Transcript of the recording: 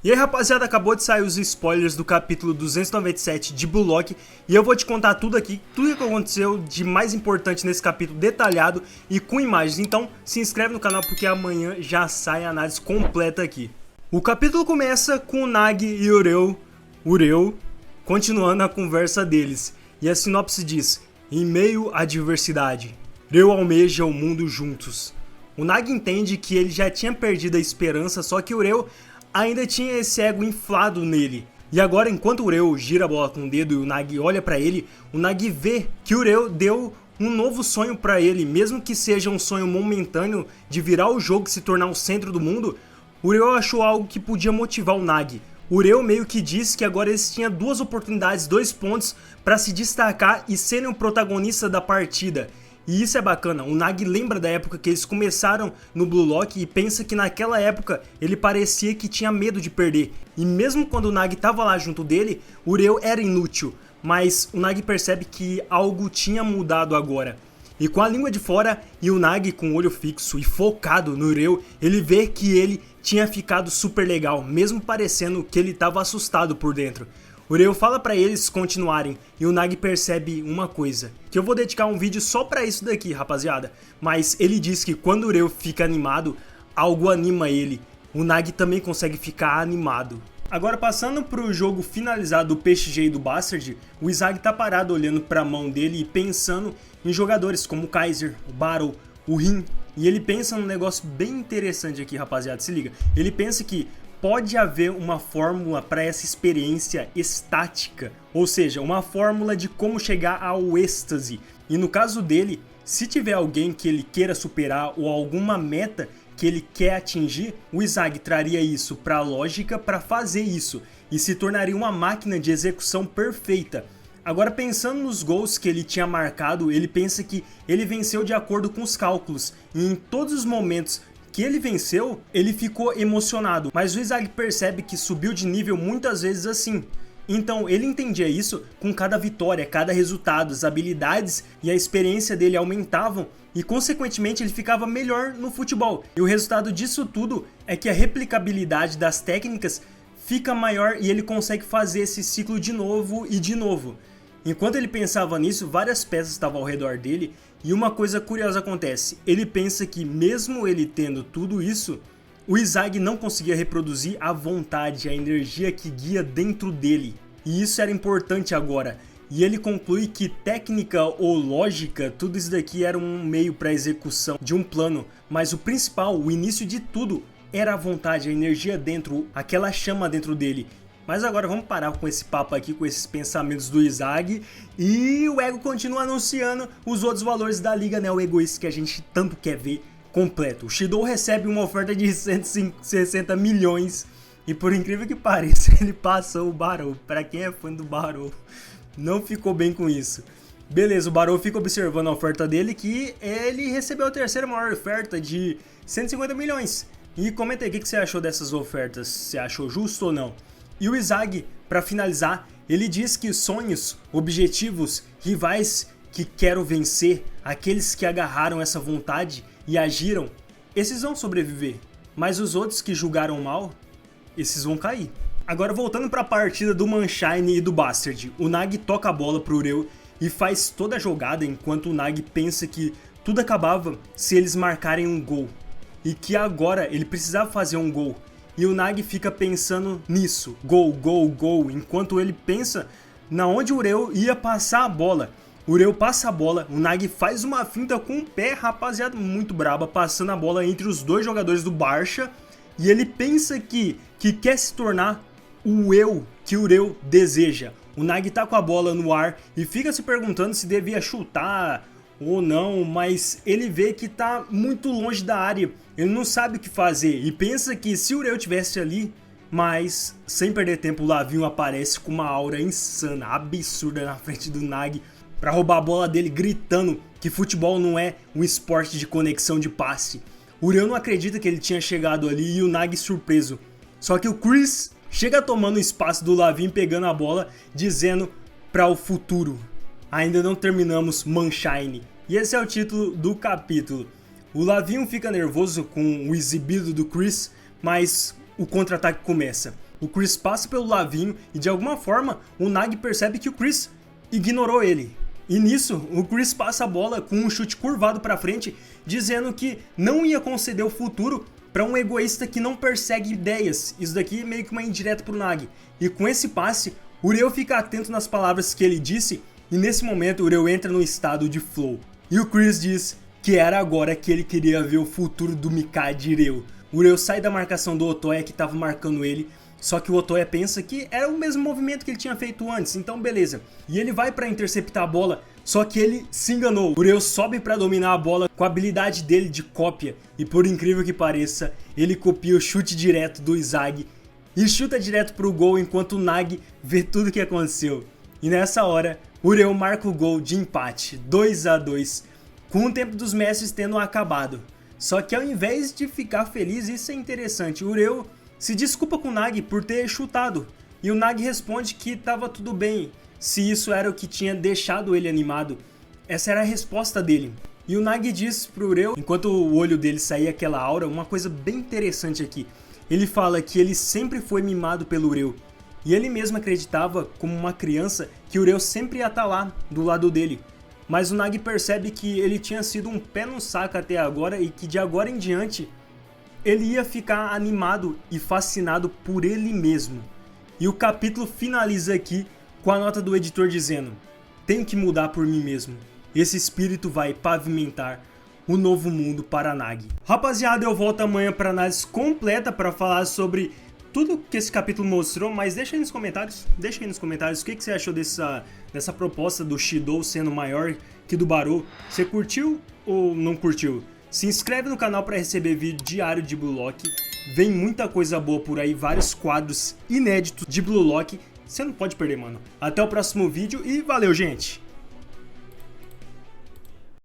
E aí rapaziada, acabou de sair os spoilers do capítulo 297 de Blue Lock e eu vou te contar tudo aqui, tudo que aconteceu de mais importante nesse capítulo detalhado e com imagens. Então se inscreve no canal porque amanhã já sai a análise completa aqui. O capítulo começa com o Nagi e Ureu continuando a conversa deles e a sinopse diz: em meio à diversidade, Ureu almeja o mundo juntos. O Nagi entende que ele já tinha perdido a esperança, só que Ureu ainda tinha esse ego inflado nele. E agora, enquanto o Ureu gira a bola com o dedo e o Nagi olha pra ele, o Nagi vê que o Ureu deu um novo sonho pra ele, mesmo que seja um sonho momentâneo de virar o jogo e se tornar o centro do mundo. O Ureu achou algo que podia motivar o Nagi. O Ureu meio que disse que agora eles tinham duas oportunidades, 2 pontos para se destacar e serem o protagonista da partida. E isso é bacana, o Nagi lembra da época que eles começaram no Blue Lock e pensa que naquela época ele parecia que tinha medo de perder. E mesmo quando o Nagi estava lá junto dele, o Ureu era inútil, mas o Nagi percebe que algo tinha mudado agora. E com a língua de fora e o Nagi com o olho fixo e focado no Ureu, ele vê que ele tinha ficado super legal, mesmo parecendo que ele estava assustado por dentro. O Ureu fala pra eles continuarem e o Nagi percebe uma coisa, que eu vou dedicar um vídeo só pra isso daqui, rapaziada. Mas ele diz que quando o Ureu fica animado, algo anima ele. O Nagi também consegue ficar animado. Agora passando pro jogo finalizado do PXG e do Bastard, o Izag tá parado olhando pra mão dele e pensando em jogadores como o Kaiser, o Battle, o Rin. E ele pensa num negócio bem interessante aqui, rapaziada, se liga. Ele pensa que pode haver uma fórmula para essa experiência estática, ou seja, uma fórmula de como chegar ao êxtase. E no caso dele, se tiver alguém que ele queira superar ou alguma meta que ele quer atingir, o Izag traria isso para a lógica para fazer isso e se tornaria uma máquina de execução perfeita. Agora pensando nos gols que ele tinha marcado, ele pensa que ele venceu de acordo com os cálculos e em todos os momentos que ele venceu, ele ficou emocionado, mas o Izag percebe que subiu de nível muitas vezes assim. Então ele entendia isso com cada vitória, cada resultado, as habilidades e a experiência dele aumentavam e consequentemente ele ficava melhor no futebol. E o resultado disso tudo é que a replicabilidade das técnicas fica maior e ele consegue fazer esse ciclo de novo e de novo. Enquanto ele pensava nisso, várias peças estavam ao redor dele e uma coisa curiosa acontece. Ele pensa que mesmo ele tendo tudo isso, o Izag não conseguia reproduzir a vontade, a energia que guia dentro dele. E isso era importante agora. E ele conclui que técnica ou lógica, tudo isso daqui era um meio para a execução de um plano. Mas o principal, o início de tudo, era a vontade, a energia dentro, aquela chama dentro dele. Mas agora vamos parar com esse papo aqui, com esses pensamentos do Izag. E o Ego continua anunciando os outros valores da liga, né? O egoísta que a gente tanto quer ver completo. O Shidou recebe uma oferta de 160 milhões. E por incrível que pareça, ele passou o Barou. Pra quem é fã do Barou, não ficou bem com isso. Beleza, o Barou fica observando a oferta dele, que ele recebeu a terceira maior oferta de 150 milhões. E comenta aí o que você achou dessas ofertas. Você achou justo ou não? E o Izag, para finalizar, ele diz que sonhos, objetivos, rivais que quero vencer, aqueles que agarraram essa vontade e agiram, esses vão sobreviver. Mas os outros que julgaram mal, esses vão cair. Agora voltando para a partida do Manshine e do Bastard, o Nagi toca a bola pro Ureu e faz toda a jogada enquanto o Nagi pensa que tudo acabava se eles marcarem um gol. E que agora ele precisava fazer um gol. E o Nagi fica pensando nisso, gol, gol, gol, enquanto ele pensa na onde o Ureu ia passar a bola. O Ureu passa a bola, o Nagi faz uma finta com o pé, rapaziada, muito braba, passando a bola entre os dois jogadores do Barça. E ele pensa que quer se tornar o eu que o Ureu deseja. O Nagi tá com a bola no ar e fica se perguntando se devia chutar ou não, mas ele vê que tá muito longe da área, ele não sabe o que fazer e pensa que se o Ureu tivesse ali, mas sem perder tempo o Lavinho aparece com uma aura insana, absurda na frente do Nagi para roubar a bola dele, gritando que futebol não é um esporte de conexão de passe. O Ureu não acredita que ele tinha chegado ali e o Nagi surpreso, só que o Chris chega tomando o espaço do Lavinho, pegando a bola, dizendo para o futuro: ainda não terminamos Manshine. E esse é o título do capítulo. O Lavinho fica nervoso com o exibido do Chris, mas o contra-ataque começa. O Chris passa pelo Lavinho e de alguma forma o Nagi percebe que o Chris ignorou ele. E nisso, o Chris passa a bola com um chute curvado para frente, dizendo que não ia conceder o futuro para um egoísta que não persegue ideias. Isso daqui é meio que uma indireta pro Nagi. E com esse passe, Ureu fica atento nas palavras que ele disse e nesse momento Ureu entra no estado de flow. E o Chris diz que era agora que ele queria ver o futuro do Mikaze de Ureu. Ureu sai da marcação do Otoya que estava marcando ele, só que o Otoya pensa que era o mesmo movimento que ele tinha feito antes, então beleza. E ele vai para interceptar a bola, só que ele se enganou. Ureu sobe para dominar a bola com a habilidade dele de cópia e por incrível que pareça, ele copia o chute direto do Izagi e chuta direto pro gol enquanto o Nagi vê tudo o que aconteceu. E nessa hora, Ureu marca o gol de empate, 2 a 2, com o tempo dos mestres tendo acabado. Só que ao invés de ficar feliz, isso é interessante, Ureu se desculpa com o Nagi por ter chutado. E o Nagi responde que estava tudo bem, se isso era o que tinha deixado ele animado. Essa era a resposta dele. E o Nagi diz pro Ureu, enquanto o olho dele saía aquela aura, uma coisa bem interessante aqui. Ele fala que ele sempre foi mimado pelo Ureu. E ele mesmo acreditava, como uma criança, que o Ureu sempre ia estar lá, do lado dele. Mas o Nagi percebe que ele tinha sido um pé no saco até agora e que de agora em diante ele ia ficar animado e fascinado por ele mesmo. E o capítulo finaliza aqui com a nota do editor dizendo: tenho que mudar por mim mesmo. Esse espírito vai pavimentar o novo mundo para Nagi. Rapaziada, eu volto amanhã para análise completa para falar sobre tudo que esse capítulo mostrou, mas deixa aí nos comentários o que você achou dessa proposta do Shidou sendo maior que do Barou. Você curtiu ou não curtiu? Se inscreve no canal para receber vídeo diário de Blue Lock. Vem muita coisa boa por aí, vários quadros inéditos de Blue Lock. Você não pode perder, mano. Até o próximo vídeo e valeu, gente!